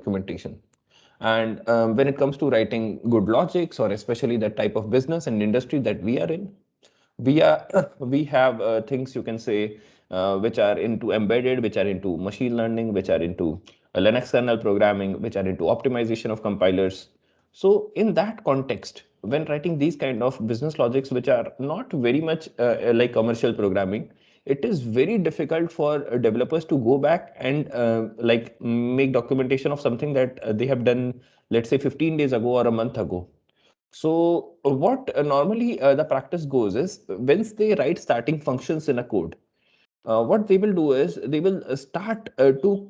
documentation. And when it comes to writing good logics, or especially the type of business and industry that we are in, we have things, you can say, which are into embedded, which are into machine learning, which are into Linux kernel programming, which are into optimization of compilers. So in that context, when writing these kind of business logics, which are not very much like commercial programming, it is very difficult for developers to go back and like make documentation of something that they have done, let's say 15 days ago or a month ago. So what normally the practice goes is, once they write starting functions in a code, what they will do is they will start to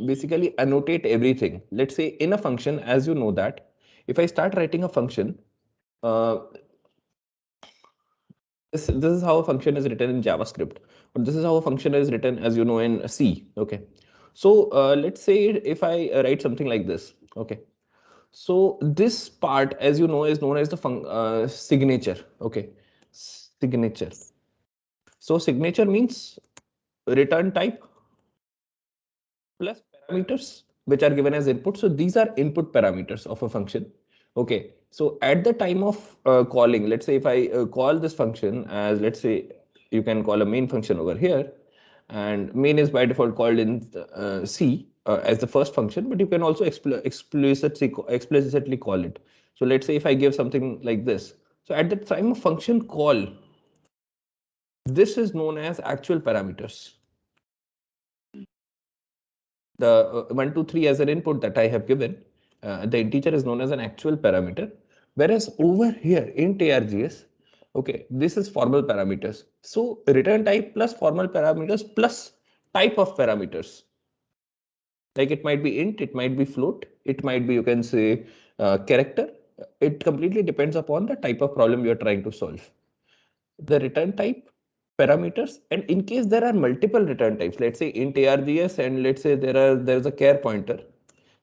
basically annotate everything. Let's say in a function, as you know that if I start writing a function, uh, this is how a function is written in JavaScript, but this is how a function is written, as you know, in C. Okay, so let's say if I write something like this. Okay, so this part, as you know, is known as the signature. Okay, signature. So signature means return type plus parameters which are given as input. So these are input parameters of a function. Okay, so at the time of calling, let's say if I call this function as, let's say, you can call a main function over here, and main is by default called in C as the first function, but you can also explicitly call it. So let's say if I give something like this, so at the time of function call, this is known as actual parameters. The 1, 2, 3 as an input that I have given, the integer is known as an actual parameter. Whereas over here in TRGS, okay, this is formal parameters. So return type plus formal parameters plus type of parameters. Like it might be int, it might be float, it might be, you can say, character. It completely depends upon the type of problem you're trying to solve. The return type, parameters, and in case there are multiple return types, let's say int args, and let's say there's a char pointer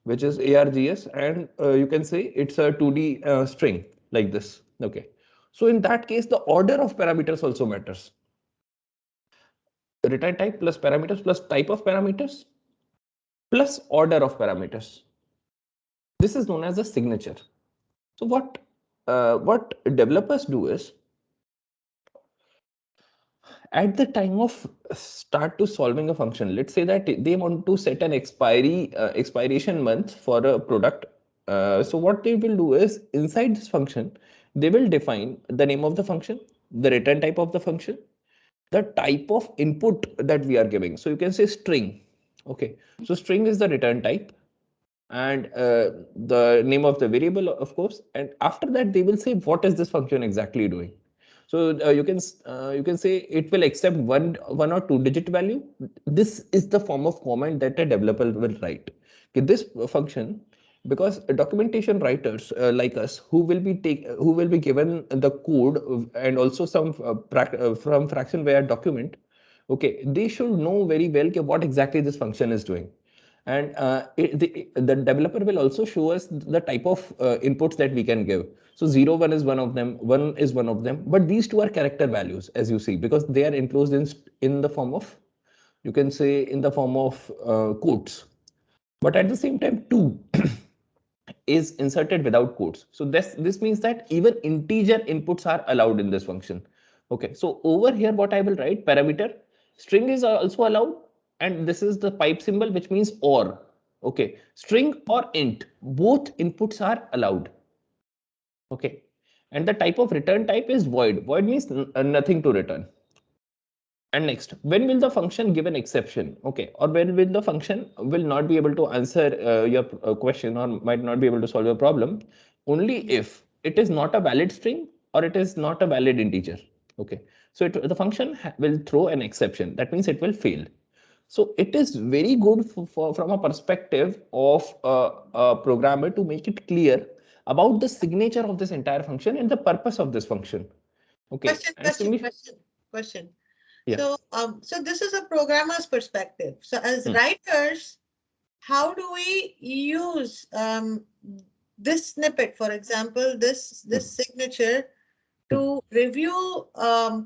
which is args, and you can say it's a 2D string like this. Okay, so in that case the order of parameters also matters. Return type plus parameters plus type of parameters plus order of parameters, this is known as a signature. So what developers do is, at the time of start to solving a function, let's say that they want to set an expiration month for a product. So what they will do is, inside this function they will define the name of the function, the return type of the function, the type of input that we are giving. So you can say string. Okay, so string is the return type, and the name of the variable, of course, and after that they will say what is this function exactly doing. So you can say it will accept one or two digit value. This is the form of comment that a developer will write. Okay, this function, because documentation writers like us, who will be given the code and also some from fraction where document. Okay, they should know very well what exactly this function is doing. And the developer will also show us the type of inputs that we can give. So 0, 1 is one of them, 1 is one of them, but these two are character values, as you see, because they are enclosed in the form of, you can say, in the form of quotes. But at the same time, 2 is inserted without quotes. So this means that even integer inputs are allowed in this function. Okay, so over here what I will write, parameter, string is also allowed, and this is the pipe symbol, which means or. Okay, string or int, both inputs are allowed. Okay, and the type of return type is void. Void means nothing to return. And next, when will the function give an exception? Okay, or when will the function will not be able to answer your question, or might not be able to solve your problem, only if it is not a valid string or it is not a valid integer. Okay, so the function will throw an exception. That means it will fail. So it is very good from a perspective of a programmer to make it clear about the signature of this entire function and the purpose of this function. Okay, Question. Yeah. So this is a programmer's perspective. So as writers, how do we use this snippet, for example, this signature, to review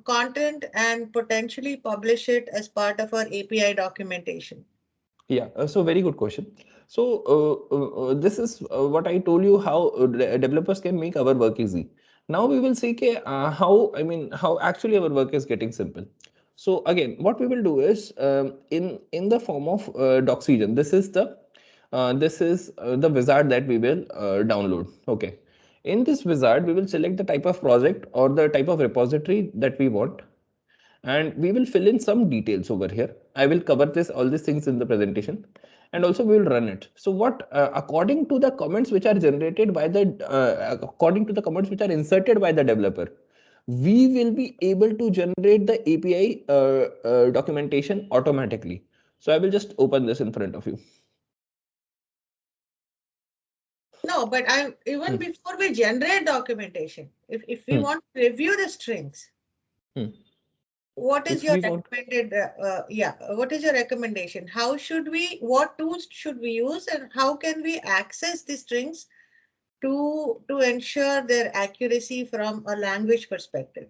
content and potentially publish it as part of our API documentation? Yeah, so very good question. So this is what I told you, how developers can make our work easy. Now we will see how, I mean, how actually our work is getting simple. So again, what we will do is, in the form of Doxygen. This is the wizard that we will download. Okay. In this wizard, we will select the type of project or the type of repository that we want, and we will fill in some details over here. I will cover this all these things in the presentation, and also we will run it. So what, according to the comments which are generated by the according to the comments which are inserted by the developer, we will be able to generate the API documentation automatically. So I will just open this in front of you. No, but I even Hmm. before we generate documentation, if we Hmm. want to review the strings, Hmm. what is If your we want, recommended? What is your recommendation? How should we? What tools should we use, and how can we access the strings to ensure their accuracy from a language perspective?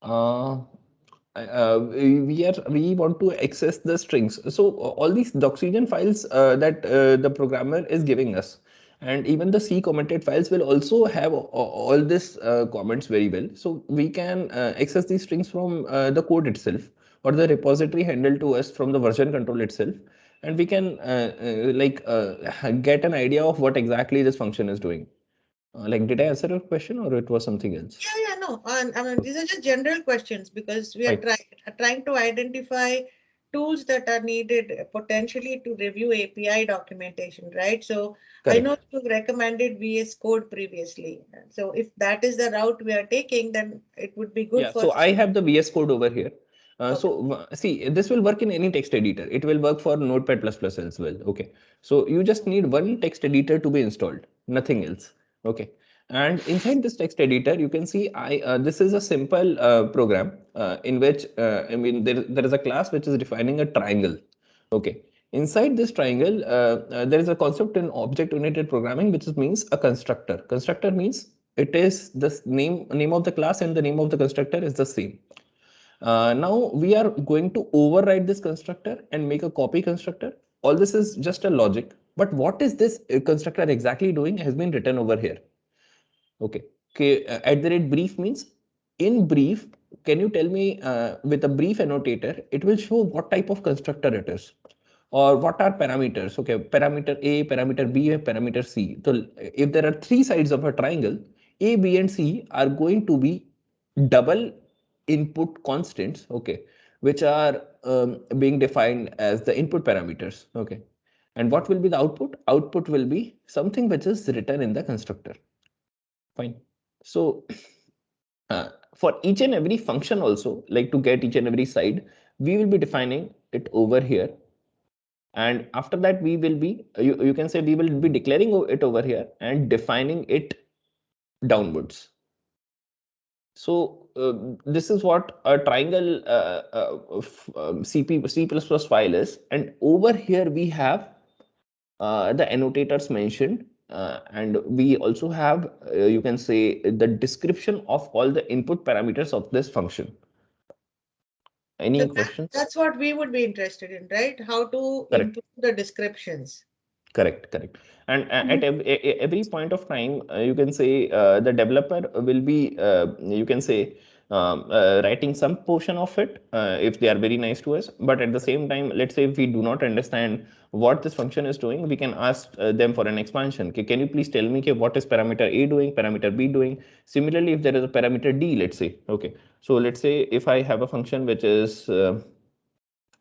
uh, we want to access the strings. So all these Doxygen files that the programmer is giving us, and even the C commented files will also have all this comments very well. So we can access these strings from the code itself, or the repository handled to us from the version control itself, and we can get an idea of what exactly this function is doing. Like, did I answer your question, or it was something else? Yeah, no. And I mean, these are just general questions because we are Fine. trying to identify tools that are needed potentially to review API documentation, right? So I know Correct. you recommended VS Code previously. So if that is the route we are taking, then it would be good Yeah, for so us. I have the VS Code over here. Okay. See, this will work in any text editor. It will work for Notepad++ as well. Okay. So you just need one text editor to be installed, nothing else. Okay. And inside this text editor, you can see this is a simple program in which, I mean, there is a class which is defining a triangle. Okay. Inside this triangle, there is a concept in object-oriented programming, which means a constructor. Constructor means it is the name of the class, and the name of the constructor is the same. Now we are going to override this constructor and make a copy constructor. All this is just a logic, but what is this constructor exactly doing has been written over here. Okay. Okay. At the rate brief means, in brief, can you tell me with a brief annotator, it will show what type of constructor it is, or what are parameters. Okay. Parameter A, parameter B, and parameter C. So if there are three sides of a triangle, A, B, and C are going to be double input constants. Okay. Which are being defined as the input parameters. Okay. And what will be the output? Output will be something which is written in the constructor. Fine. So for each and every function also, like to get each and every side, we will be defining it over here. And after that, we will be, you can say we will be declaring it over here and defining it downwards. So this is what a triangle C++ file is. And over here we have the annotators mentioned, and we also have, you can say, the description of all the input parameters of this function. So Any questions? that's what we would be interested in, right? How to Correct. improve the descriptions. Correct. And at every point of time, you can say the developer will be, you can say, writing some portion of it if they are very nice to us. But at the same time, let's say if we do not understand what this function is doing, we can ask them for an expansion. Okay, can you please tell me, okay, what is parameter A doing, parameter B doing? Similarly, if there is a parameter D, let's say, okay. So let's say if I have a function which is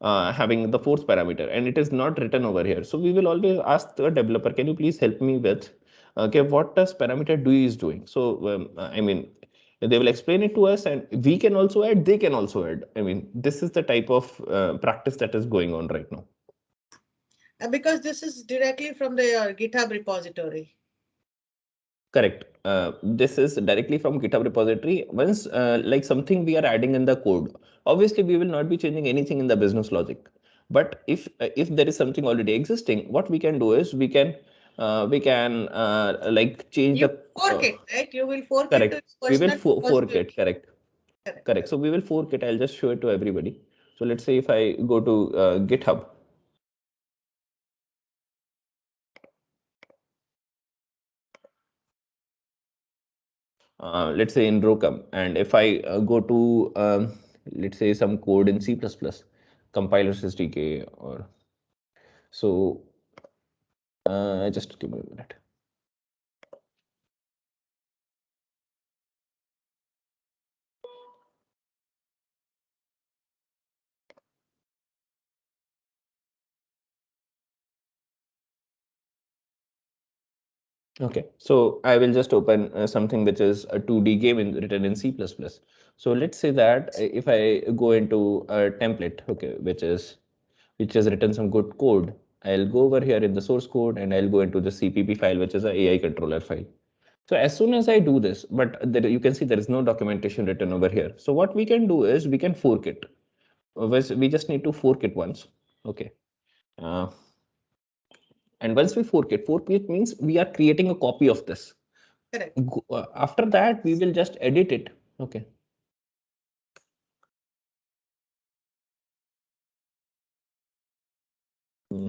having the fourth parameter and it is not written over here, so we will always ask the developer, can you please help me with, okay, what does parameter D is doing? So I mean, they will explain it to us, and we can also add, they can also add. I mean, this is the type of practice that is going on right now. Because this is directly from the GitHub repository. Correct. This is directly from GitHub repository. Once, like something we are adding in the code, obviously we will not be changing anything in the business logic. But if there is something already existing, what we can do is we can like change You the fork it, right? You will fork it to correct. its We will personal fork it. repository. Correct. Correct. Correct. So we will fork it. I'll just show it to everybody. So let's say if I go to GitHub. let's say in Rocum, and if I go to let's say some code in C++, compilers SDK, or so, just give me a minute. Okay, so I will just open something which is a 2D game written in C++. So let's say that if I go into a template, okay, which has written some good code, I'll go over here in the source code and I'll go into the CPP file, which is a AI controller file. So as soon as I do this, but there, you can see there is no documentation written over here. So what we can do is we can fork it. We just need to fork it once. Okay. Uh, and once we fork it means we are creating a copy of this. Correct. After that, we will just edit it. Okay. Hmm.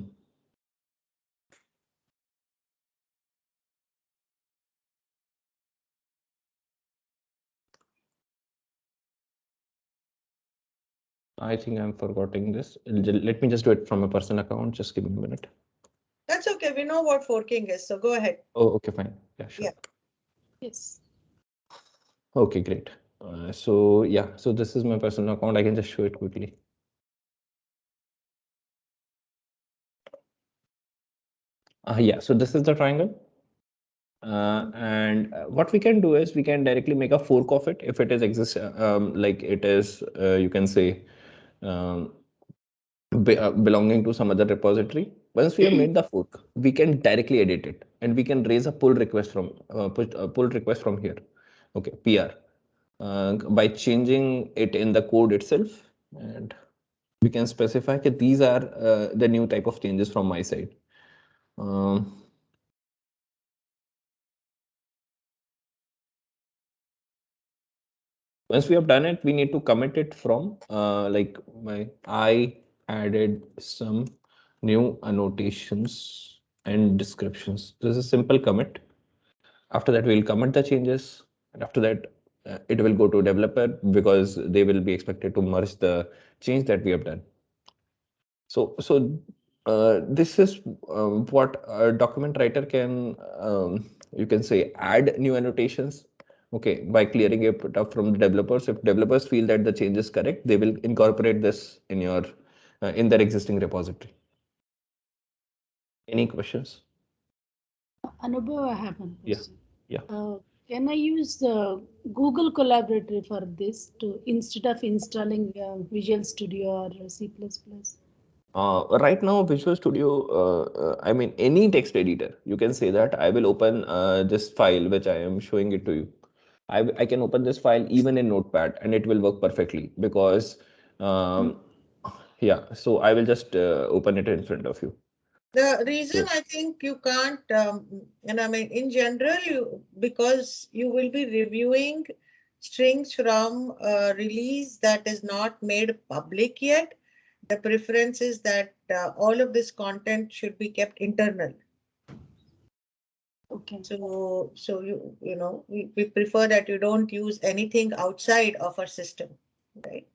I think I'm forgetting this. Let me just do it from a personal account. Just give me a minute. That's okay. We know what forking is, so go ahead. Oh, okay, fine. Yeah, sure. Yeah. Yes. Okay, great. So yeah, so this is my personal account. I can just show it quickly. Yeah, so this is the triangle. And what we can do is we can directly make a fork of it if it is like it is, you can say, um, belonging to some other repository. Once we have made the fork, we can directly edit it, and we can raise a pull request from pull request from here. Okay, PR, by changing it in the code itself, and we can specify that these are the new type of changes from my side. Um, Once we have done it, we need to commit it from like I added some new annotations and descriptions. This is a simple commit. After that, we'll commit the changes, and after that, it will go to developer because they will be expected to merge the change that we have done. So this is what a document writer can, you can say, add new annotations. Okay, by clearing it up from the developers. If developers feel that the change is correct, they will incorporate this in your in their existing repository. Any questions? Anubhav, I have one Yeah, question. yeah. Can I use the Google Collaboratory for this to instead of installing Visual Studio or C++? Right now, Visual Studio, I mean, any text editor, you can say that I will open this file, which I am showing it to you. I can open this file even in Notepad and it will work perfectly because, yeah, so I will just open it in front of you. The reason So, I think you can't, and I mean, in general, because you will be reviewing strings from a release that is not made public yet, the preference is that all of this content should be kept internal. Okay. So we prefer that you don't use anything outside of our system, right?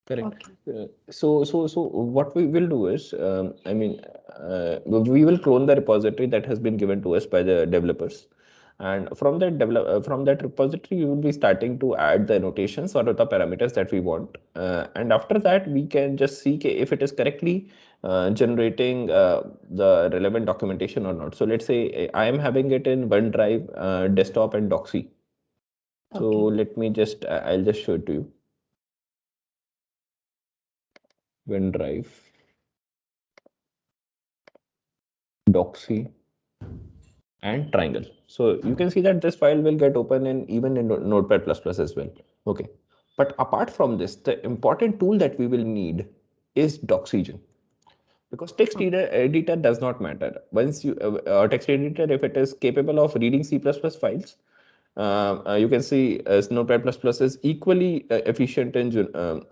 correct. Okay. So what we will do is, I mean, we will clone the repository that has been given to us by the developers, and from that repository, we will be starting to add the annotations or the parameters that we want, and after that, we can just see if it is correctly generating the relevant documentation or not. So let's say I am having it in OneDrive, desktop, and Doxy. So Okay. let me just, I'll just show it to you. OneDrive, Doxy, and triangle. So you can see that this file will get open in even in Notepad++ as well. Okay. But apart from this, the important tool that we will need is Doxygen. Because text editor does not matter. Once you text editor, if it is capable of reading C++ files, you can see as Notepad++ is equally efficient in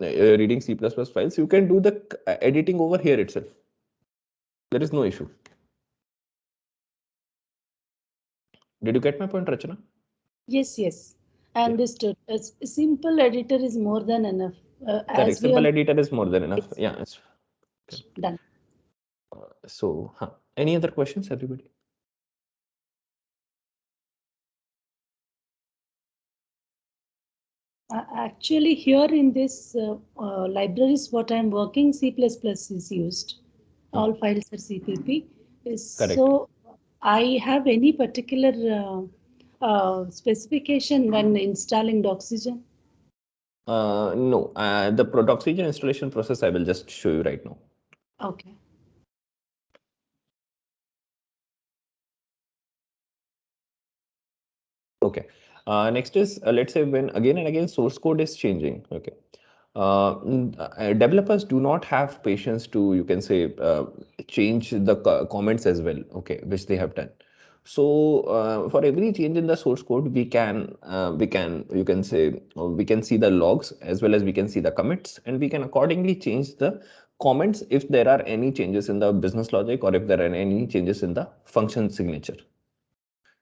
reading C++ files. You can do the editing over here itself. There is no issue. Did you get my point, Rachana? Yes, yes. Understood. A simple editor is more than enough. Correct. As we Simple all editor is more than enough. it's Yeah. It's, okay. done. So, any other questions, everybody? Actually, here in this libraries, what I'm working, C++ is used. All files are CPP. Correct. So I have any particular specification when installing Doxygen? No, the Doxygen installation process I will just show you right now. Okay. Okay. Next is let's say when again and again source code is changing. Okay. Developers do not have patience to, you can say, change the comments as well. Okay, which they have done. So for every change in the source code, you can say, we can see the logs as well as we can see the commits, and we can accordingly change the comments if there are any changes in the business logic or if there are any changes in the function signature.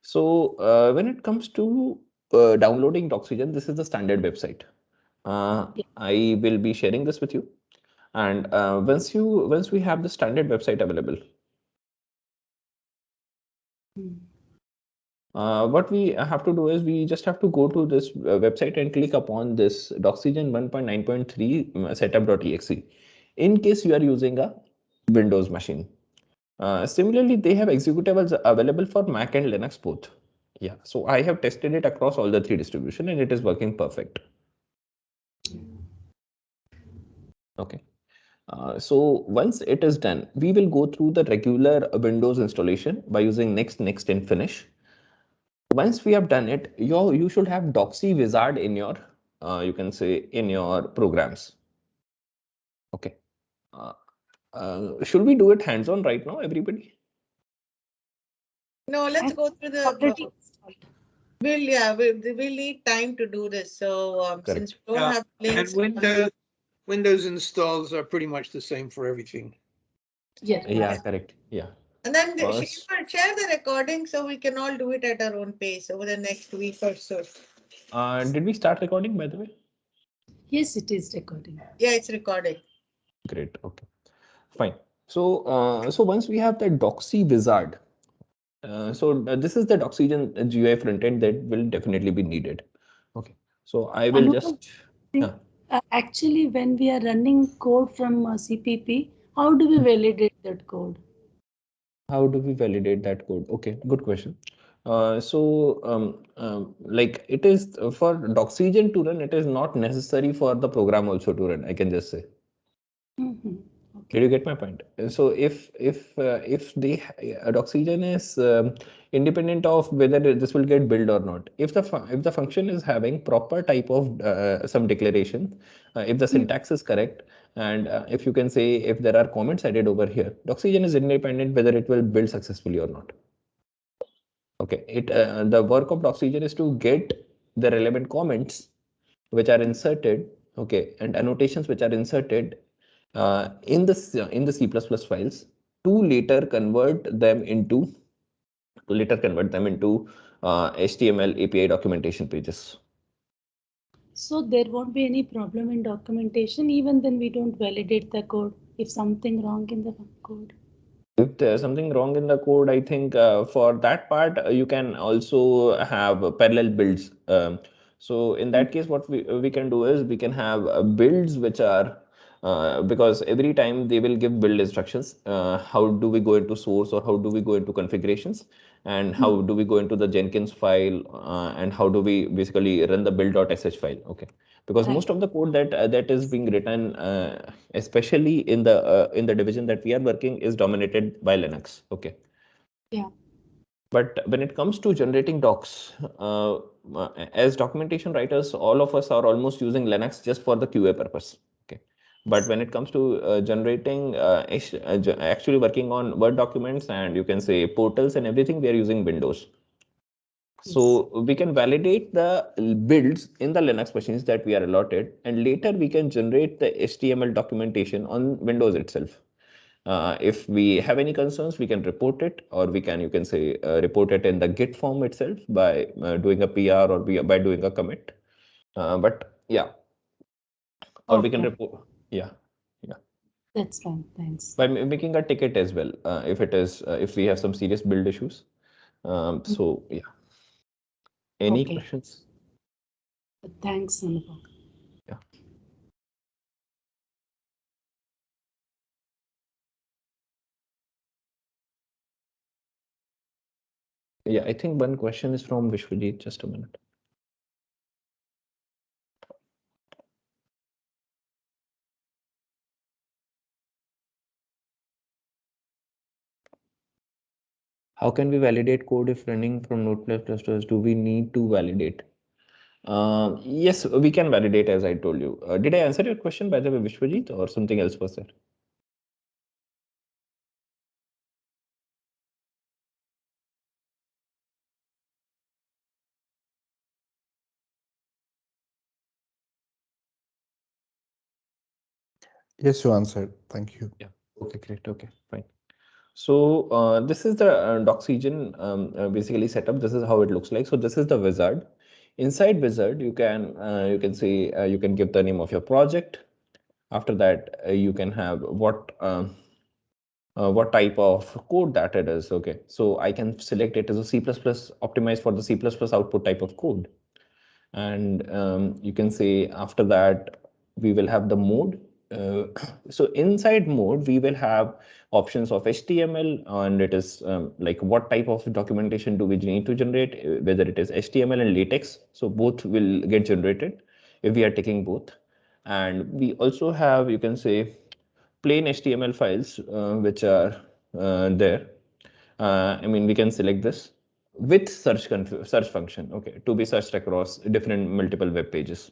So when it comes to downloading Doxygen, this is the standard website. I will be sharing this with you. And once we have the standard website available, what we have to do is we just have to go to this website and click upon this Doxygen 1.9.3 setup.exe in case you are using a Windows machine. Similarly, they have executables available for Mac and Linux both. Yeah, so I have tested it across all the three distribution and it is working perfect. Okay. So once it is done, we will go through the regular Windows installation by using next, next, and finish. Once we have done it, you should have Doxy Wizard in your, you can say, in your programs. Okay. Should we do it hands-on right now, everybody? No, let's go through the. Already installed. We'll need time to do this. So since we don't have links. And Windows installs are pretty much the same for everything. Yeah. Yeah, correct. Yeah. And then S- share the recording so we can all do it at our own pace over the next week or so. Did we start recording, by the way? Yes, it is recording. Yeah, it's recording. Great. Okay. Fine. So once we have the Doxy Wizard, this is the Doxygen GUI frontend that will definitely be needed. Okay. So I will just. Actually, when we are running code from CPP, how do we validate that code? How do we validate that code? Okay, good question. Like it is for Doxygen to run, it is not necessary for the program also to run. I can just say. Okay. Did you get my point? So if the Doxygen is independent of whether this will get built or not, if the function is having proper type of some declaration, if the syntax is correct, and if you can say if there are comments added over here, Doxygen is independent whether it will build successfully or not. Okay, the work of Doxygen is to get the relevant comments which are inserted, okay, and annotations which are inserted in the C++ files to later convert them into HTML API documentation pages. So there won't be any problem in documentation, even then we don't validate the code if something wrong in the code. If there's something wrong in the code, I think for that part you can also have parallel builds. So in that case, what we can do is we can have builds which are because every time they will give build instructions. How do we go into source or how do we go into configurations, and how do we go into the Jenkins file, and how do we basically run the build.sh file? Okay, because most of the code that is being written, especially in the division that we are working, is dominated by Linux. Okay. Yeah. But when it comes to generating docs, as documentation writers, all of us are almost using Linux just for the QA purpose. Okay. But when it comes to generating, actually working on Word documents and you can say portals and everything, we are using Windows. So we can validate the builds in the Linux machines that we are allotted, and later we can generate the HTML documentation on Windows itself. If we have any concerns, we can report it, or we can, you can say, report it in the Git form itself by doing a PR or by doing a commit. But yeah, or we can report. Yeah, yeah. That's fine. Thanks. By making a ticket as well, if it is, if we have some serious build issues. So yeah. Any questions? Thanks, Anupam. Yeah. Yeah, I think one question is from Vishwajit. Just a minute. How can we validate code if running from Node+ clusters? Do we need to validate? Yes, we can validate, as I told you. Did I answer your question, by the way, Vishwajit, or something else was there? Yes, you answered. Thank you. Yeah. Okay, great. Okay, fine. So this is the Doxygen basically setup. This is how it looks like. So this is the wizard. Inside wizard, you can say you can give the name of your project. After that, you can have what type of code that it is. Okay, so I can select it as a C++ optimized for the C++ output type of code. And you can say after that, we will have the mode. So inside mode, we will have options of HTML, and it is like what type of documentation do we need to generate, whether it is HTML and latex. So both will get generated if we are taking both. And we also have, you can say, plain HTML files, which are there. I mean, we can select this with search function, okay, to be searched across different multiple web pages.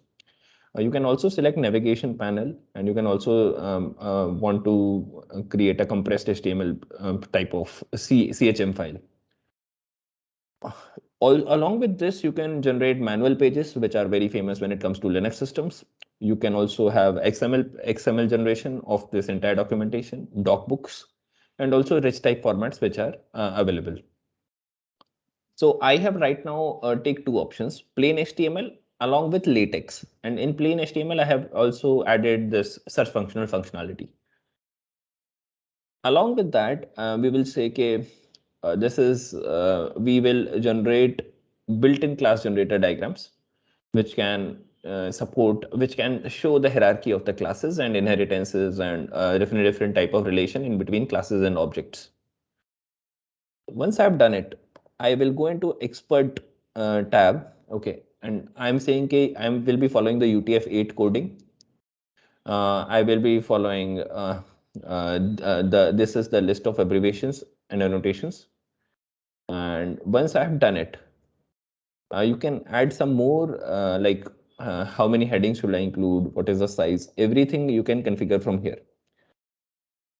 You can also select navigation panel, and you can also want to create a compressed HTML type of CHM file. Along with this, you can generate manual pages, which are very famous when it comes to Linux systems. You can also have XML generation of this entire documentation, doc books, and also rich type formats which are available. So I have right now take two options, plain HTML along with latex. And in plain HTML, I have also added this search functional functionality. Along with that, we will say, okay, we will generate built-in class generator diagrams, which can which can show the hierarchy of the classes and inheritances and different type of relation in between classes and objects. Once I've done it, I will go into expert tab. Okay, and I'm saying, okay, I will be following the UTF-8 coding. I will be following this is the list of abbreviations and annotations. And once I've done it, you can add some more like how many headings should I include, what is the size, everything you can configure from here.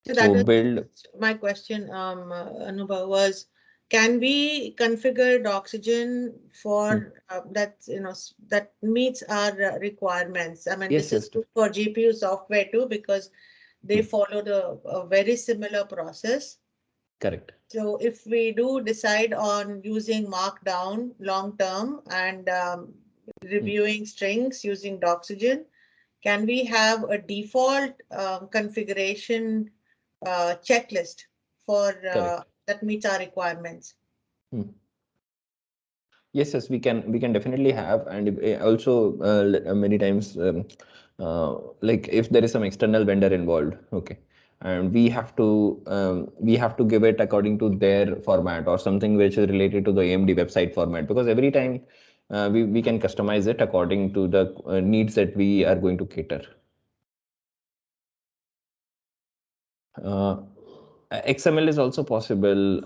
So that was build. my question, Anubhav, was can we configure Doxygen for that, that meets our requirements? I mean, Yes, this is true for GPU software too, because they follow a very similar process. Correct. So if we do decide on using Markdown long term and reviewing strings using Doxygen, can we have a default configuration checklist for that meets our requirements? Yes, we can definitely have, and also many times like if there is some external vendor involved, okay, and we have to give it according to their format or something which is related to the AMD website format, because every time we can customize it according to the needs that we are going to cater. XML is also possible,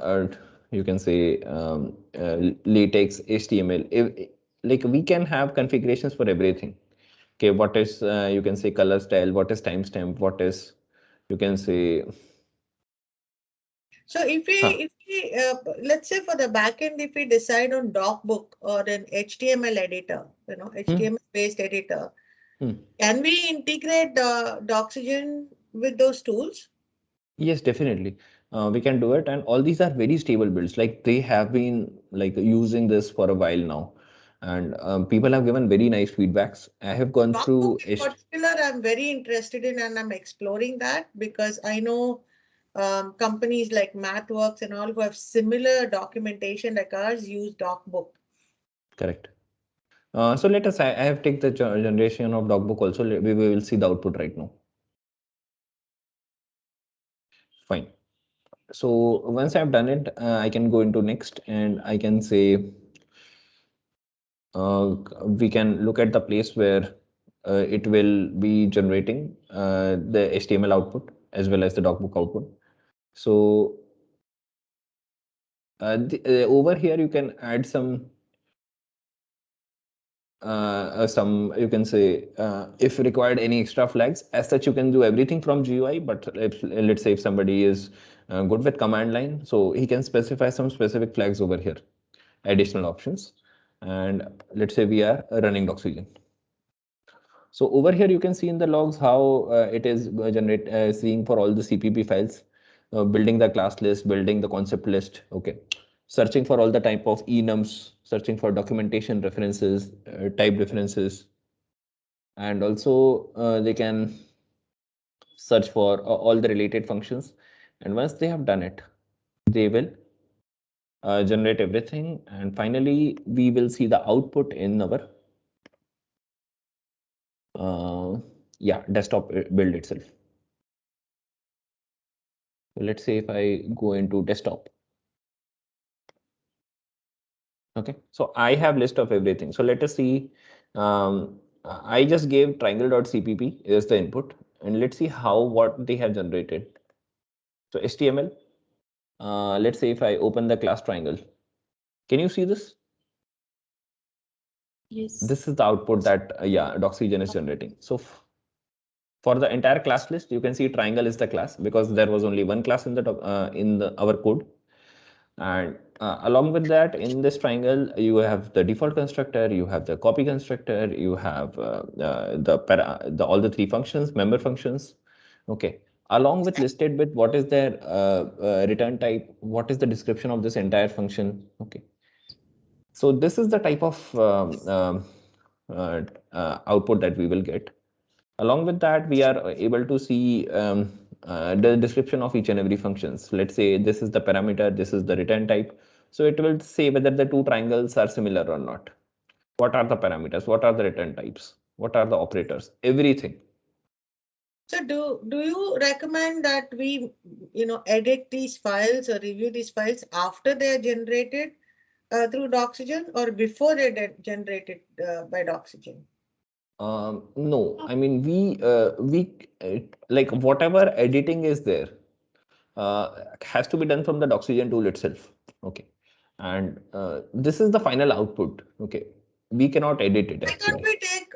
you can say latex, HTML. Like we can have configurations for everything. Okay, what is you can say color style, what is timestamp, what is you can say. So if we let's say for the backend, if we decide on DocBook or an HTML editor, HTML based editor, can we integrate Doxygen with those tools? Yes, definitely. We can do it, and all these are very stable builds. Like they have been like using this for a while now, and people have given very nice feedbacks. I have gone through. Logbook in particular, I'm very interested in, and I'm exploring that because I know companies like MathWorks and all who have similar documentation like ours use DocBook. Correct. So let us. I have take the generation of dogbook also. We will see the output right now. Fine. So once I've done it, I can go into next, and I can say we can look at the place where it will be generating the HTML output as well as the docbook output. So over here you can add some you can say if required any extra flags. As such, you can do everything from GUI, but if, let's say if somebody is good with command line, so he can specify some specific flags over here, additional options. And let's say we are running Doxygen. So over here you can see in the logs how it is seeing for all the CPP files, building the class list, building the concept list, okay, searching for all the type of enums, searching for documentation references, type references, and also they can search for all the related functions. And once they have done it, they will generate everything, and finally we will see the output in our desktop build itself. So let's say if I go into desktop. Okay, so I have list of everything. So let us see. I just gave triangle.cpp is the input, and let's see how what they have generated. So HTML. Let's say if I open the class triangle, can you see this? Yes. This is the output that Doxygen is generating. So for the entire class list, you can see triangle is the class because there was only one class in the our code. And along with that, in this triangle, you have the default constructor, you have the copy constructor, you have all the three functions, member functions. Okay. Along with listed with what is their return type, what is the description of this entire function. Okay. So this is the type of output that we will get. Along with that, we are able to see the description of each and every functions. Let's say this is the parameter, this is the return type. So it will say whether the two triangles are similar or not. What are the parameters? What are the return types? What are the operators? Everything. So do you recommend that we, edit these files or review these files after they are generated through Doxygen or before they're generated by Doxygen? No, I mean like whatever editing is there has to be done from the Doxygen tool itself. Okay, and this is the final output. Okay, we cannot edit it actually.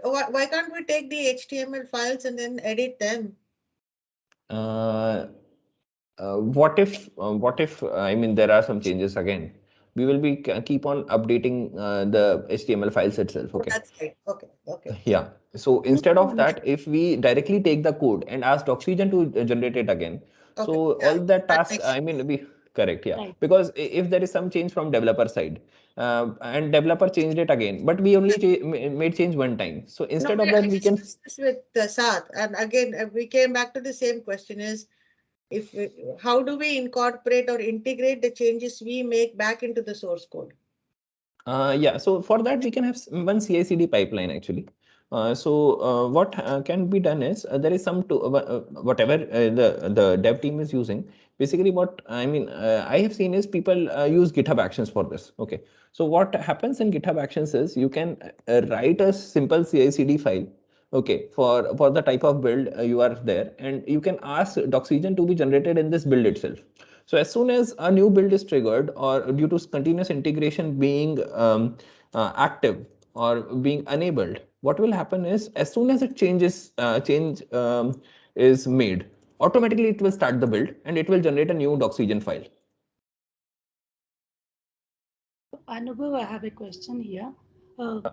Why can't we take the HTML files and then edit them? What if I mean there are some changes again? We will be keep on updating the HTML files itself. Okay. That's right. Okay. Yeah. So instead of that, if we directly take the code and ask Doxygen to generate it again, Okay. so Yeah, all that task, makes I mean, we correct, yeah. Right. Because if there is some change from developer side, and developer changed it again, but we only made change one time. So instead of I that, we can. discussed this with Sath, and again we came back to the same question: is how do we incorporate or integrate the changes we make back into the source code? Yeah, so for that we can have one CI/CD pipeline actually. What can be done is there is some whatever the dev team is using. Basically, what I mean I have seen is people use GitHub Actions for this. Okay, so what happens in GitHub Actions is you can write a simple CI/CD file. Okay, for the type of build you are there, and you can ask Doxygen to be generated in this build itself. So as soon as a new build is triggered or due to continuous integration being active or being enabled, what will happen is as soon as change is made, automatically it will start the build and it will generate a new Doxygen file. Anubhav, I have a question here. Please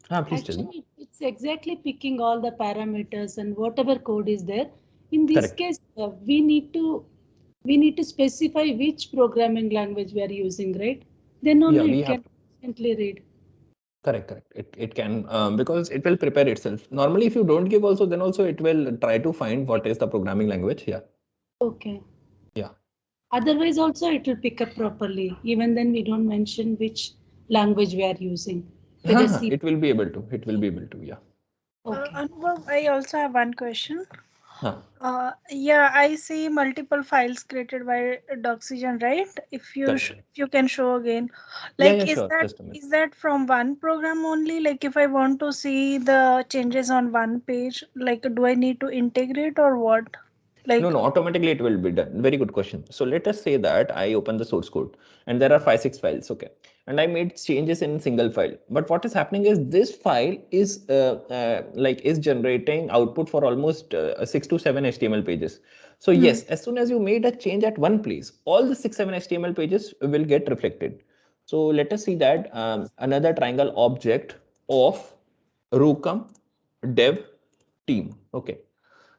tell me. Actually, it's exactly picking all the parameters and whatever code is there. In this Correct. case, we need to specify which programming language we are using, right? Then Yeah, only we it have can instantly read. correct, correct. It can because it will prepare itself. Normally, if you don't give also, then also it will try to find what is the programming language. Yeah, Okay. yeah. Otherwise, also it will pick up properly. Even then, we don't mention which language we are using. Whether C. It will be able to. It will be able to. Yeah. Okay. Anubhav, I also have one question. Huh. Yeah, I see multiple files created by Doxygen, right? If Correct. if you can show again, Yeah, like yeah, sure. Just a minute. is that from one program only? Like if I want to see the changes on one page, like do I need to integrate or what? No, Like no, automatically it will be done. Very good question. So let us say that I open the source code and there are 5, 6 files, okay, and I made changes in single file. But what is happening is this file is is generating output for almost 6 to 7 HTML pages. So yes, as soon as you made a change at one place, all the 6, 7 HTML pages will get reflected. So let us see that another triangle object of Rukam dev team. Okay.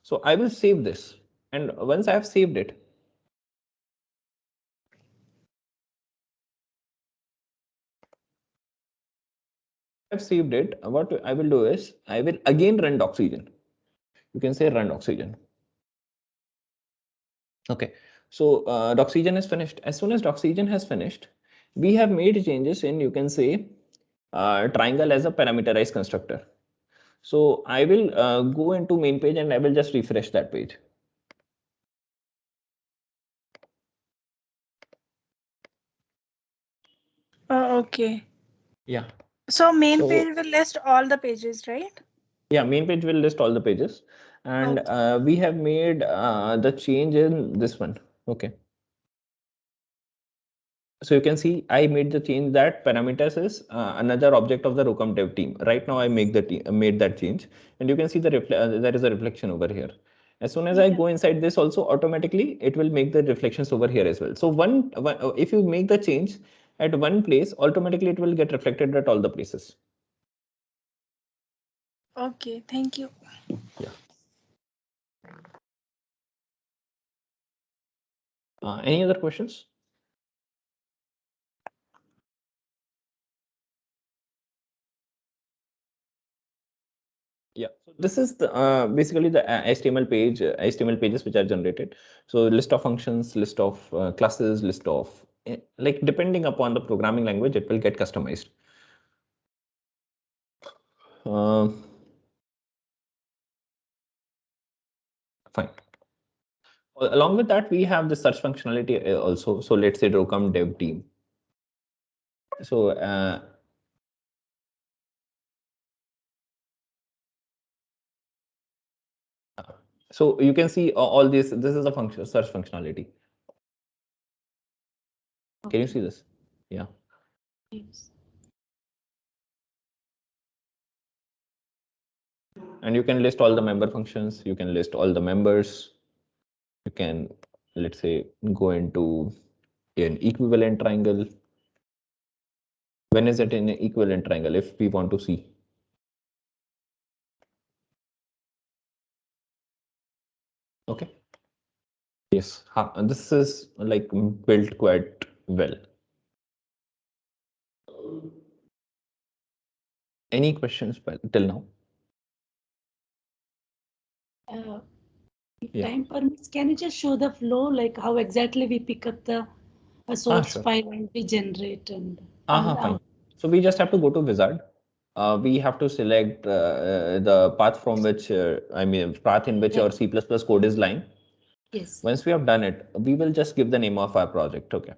So I will save this. And once I have saved it, I've saved it. What I will do is I will again run Doxygen. You can say run Doxygen. Okay. So Doxygen is finished. As soon as Doxygen has finished, we have made changes in, you can say, triangle as a parameterized constructor. So I will go into main page and I will just refresh that page. okay. Yeah. So main So page will list all the pages, right? yeah, main page will list all the pages, and Okay. we have made the change in this one. Okay. So you can see I made the change that parameters is another object of the Rocom dev team. Right now I make the made that change, and you can see there is a reflection over here. As soon as I Yeah. go inside this also, automatically it will make the reflections over here as well. So if you make the change at one place, automatically it will get reflected at all the places. Okay, thank you. Yeah. Any other questions? Yeah, so this is the basically the HTML pages which are generated. So list of functions, list of classes, list of like depending upon the programming language, it will get customized. Uh, Fine. Along with that, we have the search functionality also. So let's say Rocom dev team. So so you can see all this. This is a function search functionality. Can you see this? Yeah. Yes. And you can list all the member functions. You can list all the members. You can, let's say, go into an equivalent triangle. When is it in an equivalent triangle if we want to see? Okay. Yes, this is like built quite well. Any questions till now? If Yeah. time permits, can you just show the flow, like how exactly we pick up the a source Sure. file and we generate and Fine. So we just have to go to wizard. We have to select the path from which, path in which right. our C++ code is lying. Yes. Once we have done it, we will just give the name of our project. Okay.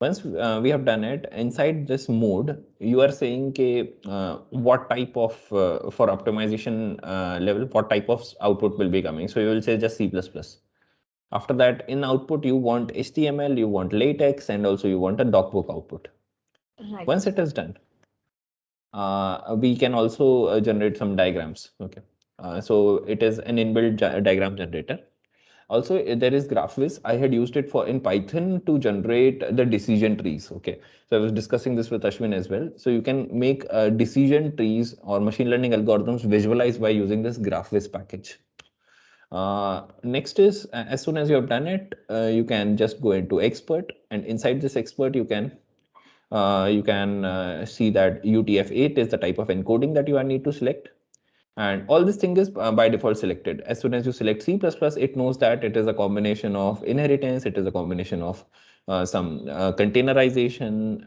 Once we have done it, inside this mode, you are saying what type of, for optimization level, what type of output will be coming. So you will say just C++. After that, in output, you want HTML, you want latex, and also you want a docbook output. Right. Once it is done, we can also generate some diagrams. Okay. So it is an inbuilt diagram generator. Also, there is GraphViz. I had used it for in Python to generate the decision trees. Okay, so I was discussing this with Ashwin as well. So you can make decision trees or machine learning algorithms visualize by using this GraphViz package. Next is as soon as you have done it, you can just go into expert, and inside this expert you can see that UTF-8 is the type of encoding that you need to select. And all this thing is by default selected. As soon as you select C++, it knows that it is a combination of inheritance, it is a combination of some containerization.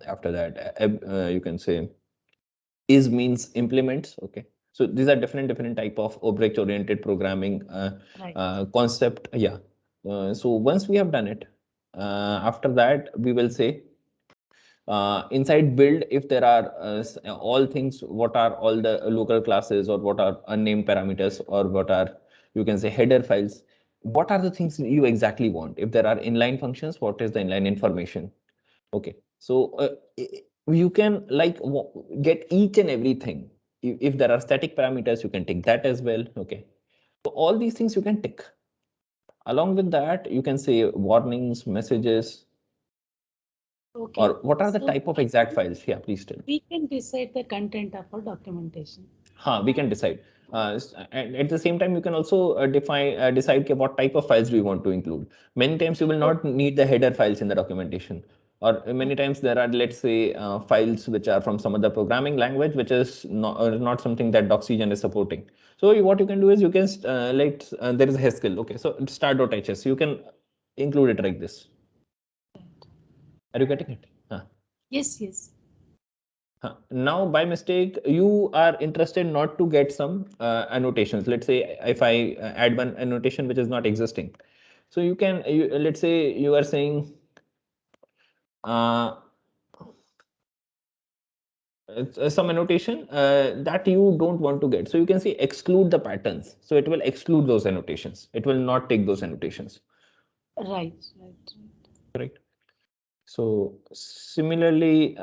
After that, you can say is means implements. Okay, so these are different type of object oriented programming concept. Yeah. So once we have done it, after that we will say inside build, if there are all things, what are all the local classes, or what are unnamed parameters, or what are, you can say, header files, what are the things you exactly want. If there are inline functions, what is the inline information? Okay, so you can like get each and everything. If there are static parameters, you can take that as well. Okay, so all these things you can tick. Along with that, you can say warnings, messages. Okay. Or what are the type of exact files? Yeah, please tell. We can decide the content of our documentation. We can decide. And at the same time, you can also decide what type of files do you want to include. Many times you will not need the header files in the documentation, or many times there are, let's say, files which are from some other programming language, which is not something that Doxygen is supporting. So what you can do is you can there is a Haskell. Okay, so start.hs, you can include it like this. Are you getting it? Yes, yes. Now, by mistake, you are interested not to get some annotations. Let's say if I add one annotation which is not existing. So you can, let's say you are saying some annotation that you don't want to get. So you can say exclude the patterns. So it will exclude those annotations. It will not take those annotations. Right. Correct. So similarly,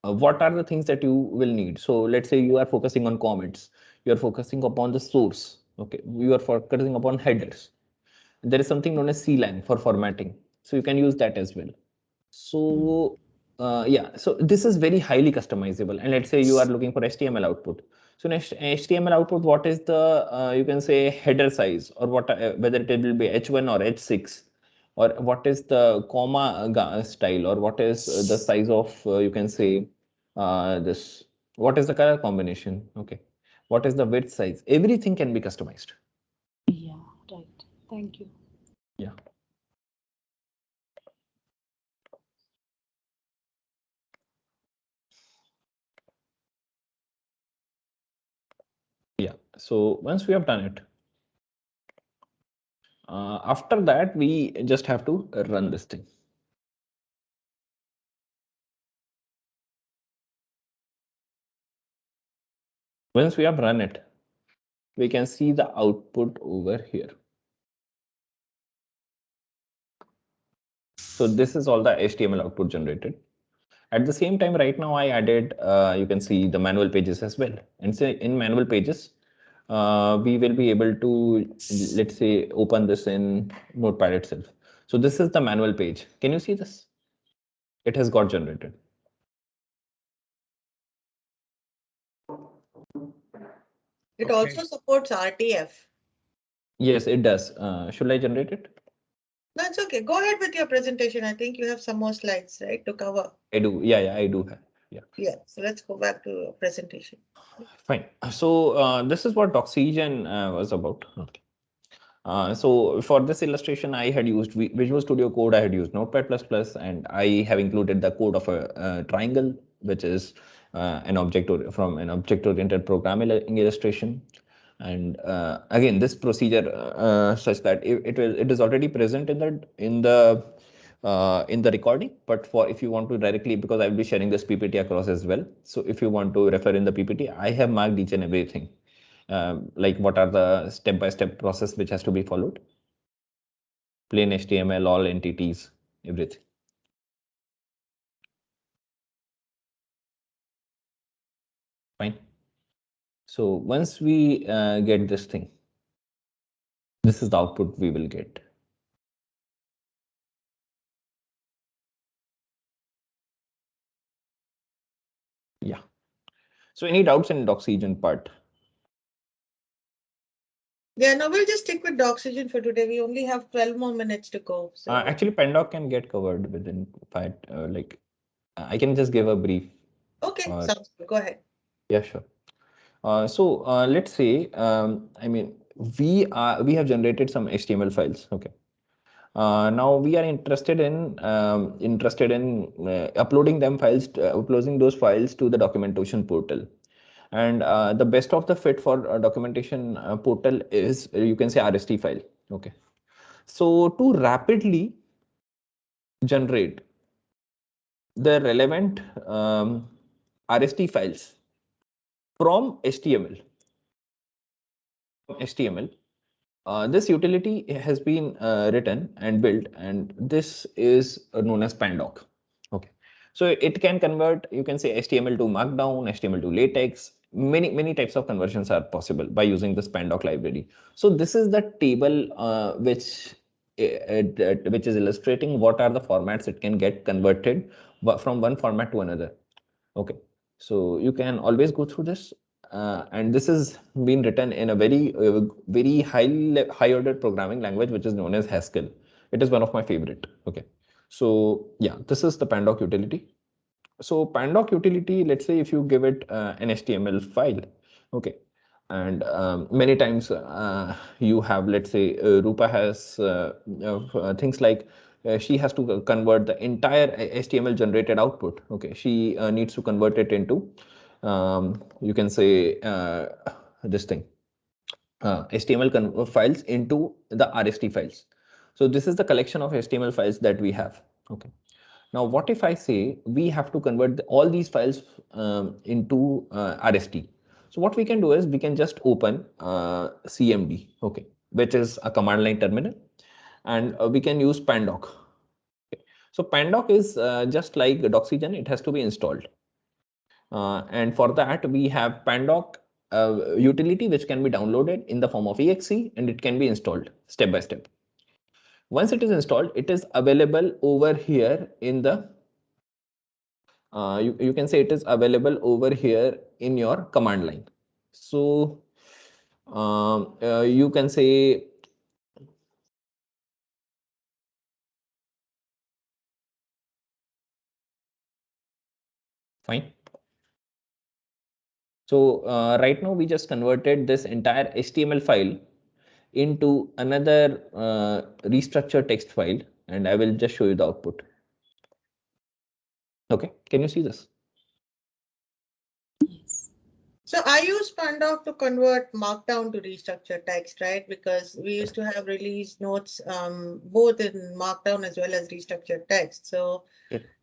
what are the things that you will need? So let's say you are focusing on comments, you are focusing upon the source. Okay, you are focusing upon headers. There is something known as clang for formatting, so you can use that as well. So yeah, so this is very highly customizable. And let's say you are looking for HTML output. So next HTML output, what is the you can say header size, or what whether it will be H1 or H6, or what is the comma style, or what is the size of you can say this, what is the color combination. Okay, what is the width size, everything can be customized. Yeah, right. Thank you. Yeah. Yeah, so once we have done it, after that we just have to run this thing. Once we have run it, we can see the output over here. So this is all the HTML output generated. At the same time, right now I added, you can see the manual pages as well. And so in manual pages, we will be able to, let's say, open this in Notepad itself. So this is the manual page. Can you see this? It has got generated. It also supports RTF. Yes, it does. Should I generate it? That's okay. Go ahead with your presentation. I think you have some more slides, right, to cover. I do. Yeah, I do have. Yeah. So let's go back to presentation. Fine. So this is what Doxygen was about. Okay. So for this illustration, I had used Visual Studio Code. I had used Notepad++, and I have included the code of a triangle, which is an object from an object-oriented programming illustration. And again, this procedure such that it is already present in the recording, but for if you want to directly, because I will be sharing this PPT across as well. So if you want to refer in the PPT, I have marked each and everything. Like what are the step-by-step process which has to be followed, plain HTML, all entities, everything. Fine. So once we get this thing, this is the output we will get. Yeah. So any doubts in Doxygen part? Yeah, no, we'll just stick with Doxygen for today. We only have 12 more minutes to go. So Actually, pypandoc can get covered within 5. I can just give a brief. okay, sounds good. Go ahead. Yeah, sure. Let's say, I mean, we have generated some HTML files. Okay. Now we are interested in uploading uploading those files to the documentation portal. And the best of the fit for documentation portal is, you can say, RST file. Okay. So to rapidly generate the relevant RST files from HTML, this utility has been written and built, and this is known as pandoc. Okay, so it can convert, you can say, HTML to Markdown, HTML to LaTeX. Many types of conversions are possible by using this pandoc library. So this is the table which is illustrating what are the formats it can get converted from one format to another. Okay, so you can always go through this, and this has been written in a very high order programming language, which is known as Haskell. It is one of my favorite. Okay, so yeah, this is the pandoc utility. So pandoc utility, let's say if you give it an HTML file, okay, and many times you have, let's say, Rupa has things like she has to convert the entire HTML generated output. Okay, she needs to convert it into, you can say, this thing, HTML files into the RST files. So this is the collection of HTML files that we have. Okay. Now, what if I say we have to convert all these files into RST? So what we can do is we can just open CMD, okay, which is a command line terminal, and we can use pandoc. Okay. So pandoc is just like Doxygen; it has to be installed, and for that we have pandoc utility, which can be downloaded in the form of exe, and it can be installed step by step. Once it is installed, it is available over here in the you can say it is available over here in your command line. So you can say, fine. So right now we just converted this entire HTML file into another restructured text file, and I will just show you the output. Okay, can you see this? Yes. So I use Pandoc to convert Markdown to restructured text, right? Because we used to have release notes both in Markdown as well as restructured text. So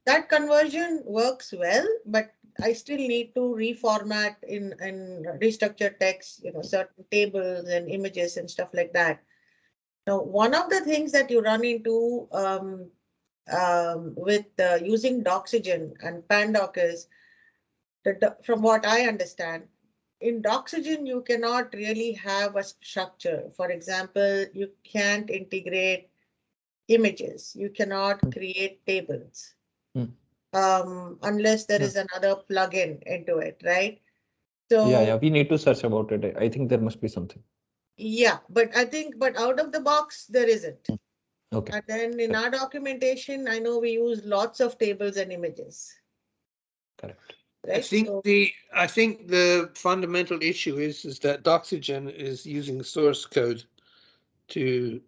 that conversion works well, but I still need to reformat in restructured text, certain tables and images and stuff like that. Now, one of the things that you run into with using Doxygen and Pandoc is, from what I understand, in Doxygen, you cannot really have a structure. For example, you can't integrate images. You cannot create tables unless there is another plugin into it, right? So yeah, we need to search about it. I think there must be something. yeah, but out of the box, there isn't. Okay. And then in our documentation, I know we use lots of tables and images. Correct. Right? I think the fundamental issue is that Doxygen is using source code to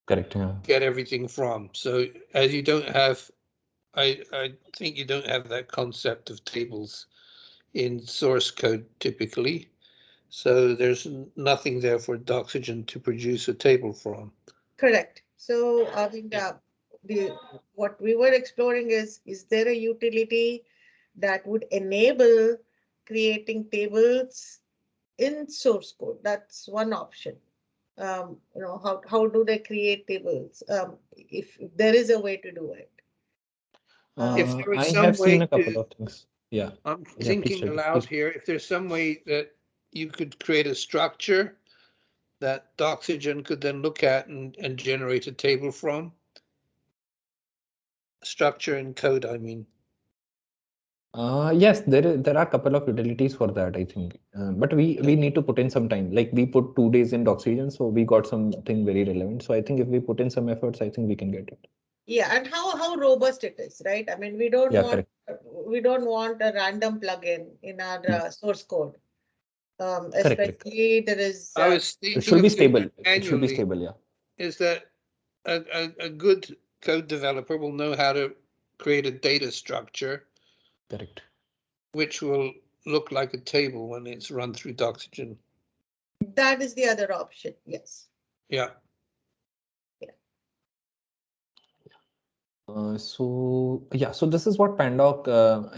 Correct. Yeah. get everything from. So as you don't have, I think you don't have that concept of tables in source code typically. So there's nothing there for Doxygen to produce a table from. Correct. So I think what we were exploring is there a utility that would enable creating tables in source code? That's one option. How do they create tables? If there is a way to do it. If there was I some have seen way a couple of things. Yeah. I'm Yeah, thinking please. aloud here. If there's some way that you could create a structure that Doxygen could then look at and generate a table from. Structure and code, I mean. Yes, there are a couple of utilities for that, I think. But we need to put in some time. Like we put 2 days in Doxygen, so we got something very relevant. So I think if we put in some efforts, I think we can get it. Yeah, and how robust it is, right? I mean, we don't Yeah, want correct. we don't want a random plugin in our source code. Correct, correct. Especially there is I was It thinking should be of doing stable. it It should be manually. stable, yeah. Is that a good code developer will know how to create a data structure Correct. which will look like a table when it's run through Doxygen. that is the other option. Yes. Yeah. So yeah, so this is what Pandoc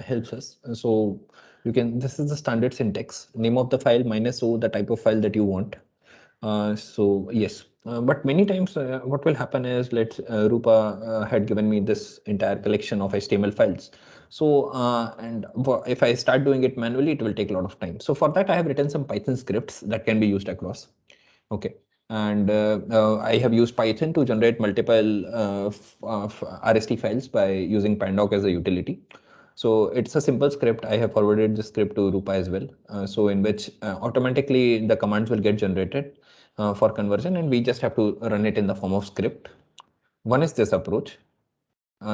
helps us. So this is the standard syntax, name of the file minus o, the type of file that you want. So yes, but many times what will happen is, Rupa had given me this entire collection of HTML files. So if I start doing it manually, it will take a lot of time. So for that, I have written some Python scripts that can be used across. Okay. And I have used Python to generate multiple RST files by using Pandoc as a utility. So it's a simple script. I have forwarded the script to Rupa as well. So in which automatically the commands will get generated for conversion, and we just have to run it in the form of script. One is this approach.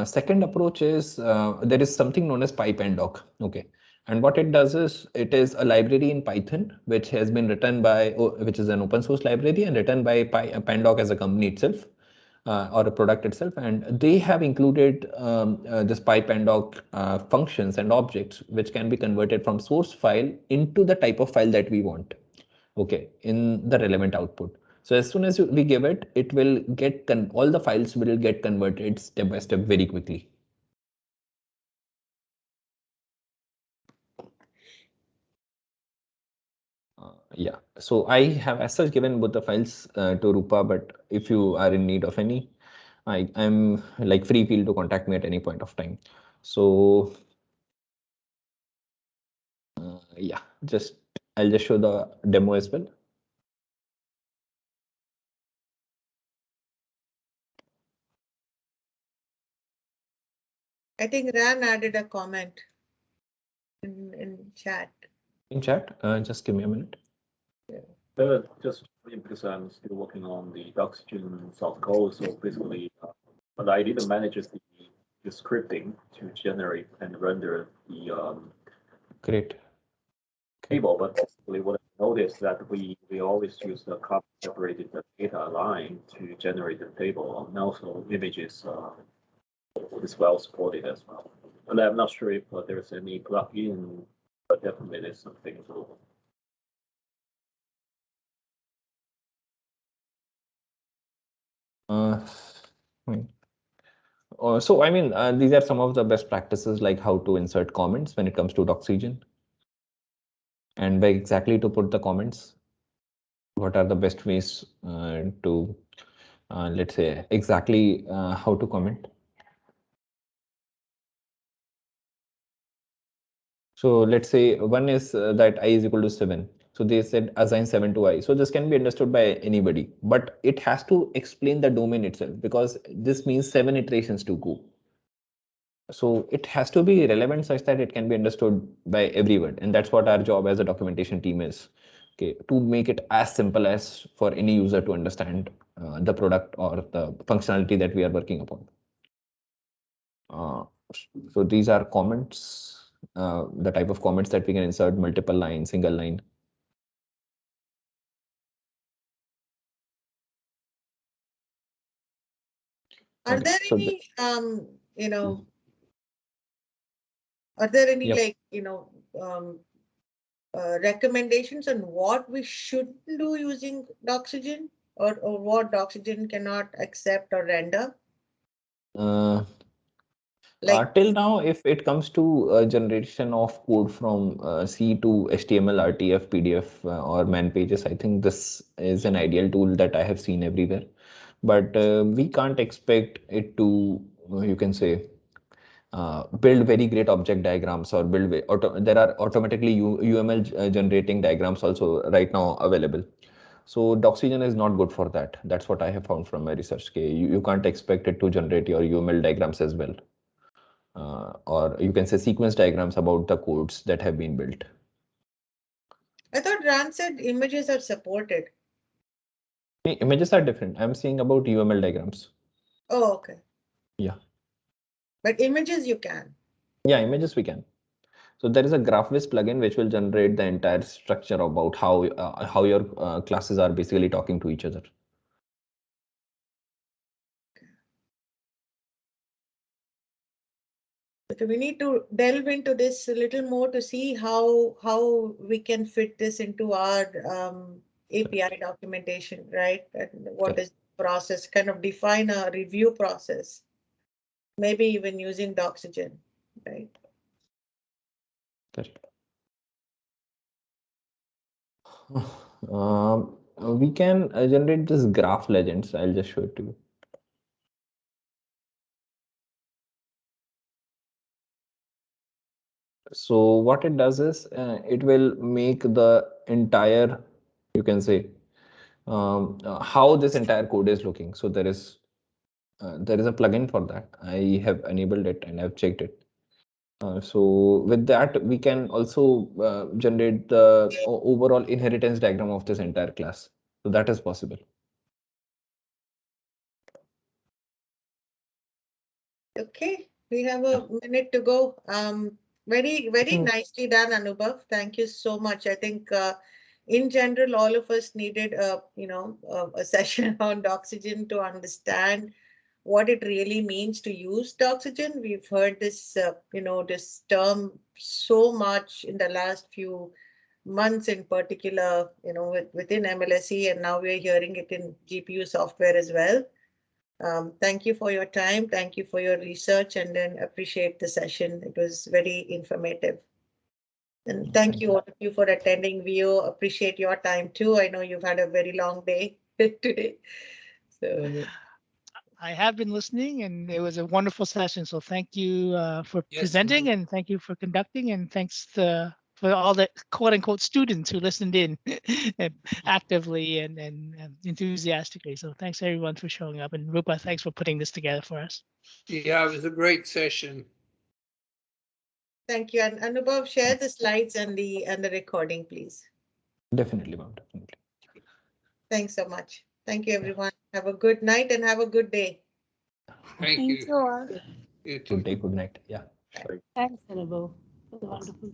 Second approach is there is something known as pypandoc. Okay. And what it does is, it is a library in Python which has been written by, which is an open source library and written by Pandoc as a company itself, or a product itself. And they have included this pypandoc functions and objects which can be converted from source file into the type of file that we want. Okay, in the relevant output. So as soon as we give it, it will get all the files will get converted step by step very quickly. Yeah, so I have as such given both the files to Rupa, but if you are in need of any, I'm like free feel to contact me at any point of time. So yeah, I'll just show the demo as well. I think Ran added a comment in chat. In chat, just give me a minute. Just because I'm still working on the Doxygen soft code, so basically, but I didn't manage the scripting to generate and render the Great. table. But basically, what I noticed that we always use the copy separated data line to generate the table, and also images is well supported as well. And I'm not sure if there's any plugin, but definitely there's something to. So I mean, these are some of the best practices, like how to insert comments when it comes to Doxygen, and by exactly to put the comments, what are the best ways to, let's say, exactly how to comment. So let's say one is that I is equal to 7. So they said assign 7 to I. So this can be understood by anybody, but it has to explain the domain itself, because this means 7 iterations to go. So it has to be relevant such that it can be understood by everyone. And that's what our job as a documentation team is. Okay, to make it as simple as for any user to understand the product or the functionality that we are working upon. So these are comments, the type of comments that we can insert: multiple line, single line. Are there any are there any recommendations on what we shouldn't do using Doxygen, or what Doxygen cannot accept or render? Till now, if it comes to generation of code from C to HTML, RTF, PDF, or man pages, I think this is an ideal tool that I have seen everywhere. But we can't expect it to, you can say, build very great object diagrams, or there are automatically UML generating diagrams also right now available. So Doxygen is not good for that. That's what I have found from my research. You can't expect it to generate your UML diagrams as well. or you can say sequence diagrams about the codes that have been built. I thought Ran said images are supported. Images are different. I'm saying about UML diagrams. Oh, okay. Yeah. But images you can. Yeah, images we can. So there is a GraphViz plugin which will generate the entire structure about how your classes are basically talking to each other. So we need to delve into this a little more to see how we can fit this into our API documentation, right? And what is the process? Kind of define a review process. Maybe even using Doxygen, right? Correct. We can generate this graph legends. I'll just show it to you. So what it does is it will make the entire, you can say, how this entire code is looking. So there is a plugin for that. I have enabled it and I've checked it. So with that, we can also generate the overall inheritance diagram of this entire class. So that is possible. Okay, we have a minute to go. Very nicely done, Anubhav. Thank you so much. I think in general, all of us needed a session on Doxygen to understand what it really means to use Doxygen. We've heard this, this term so much in the last few months in particular, within MLSE, and now we're hearing it in GPU software as well. Thank you for your time. Thank you for your research, and then appreciate the session. It was very informative. And thank you all of you for attending. We appreciate your time too. I know you've had a very long day today. So I have been listening, and it was a wonderful session. So thank you for presenting, and thank you for conducting, and thanks for all the quote unquote students who listened in actively and enthusiastically. So thanks everyone for showing up, and Rupa, thanks for putting this together for us. Yeah, it was a great session. thank you. And Anubhav, share the slides and the recording, please. Definitely, ma'am. Definitely. Thanks so much. Thank you, everyone. Have a good night and have a good day. Thank Thank you. you all. You too. Good day, good night. Yeah. Thanks, Anubhav, for the wonderful.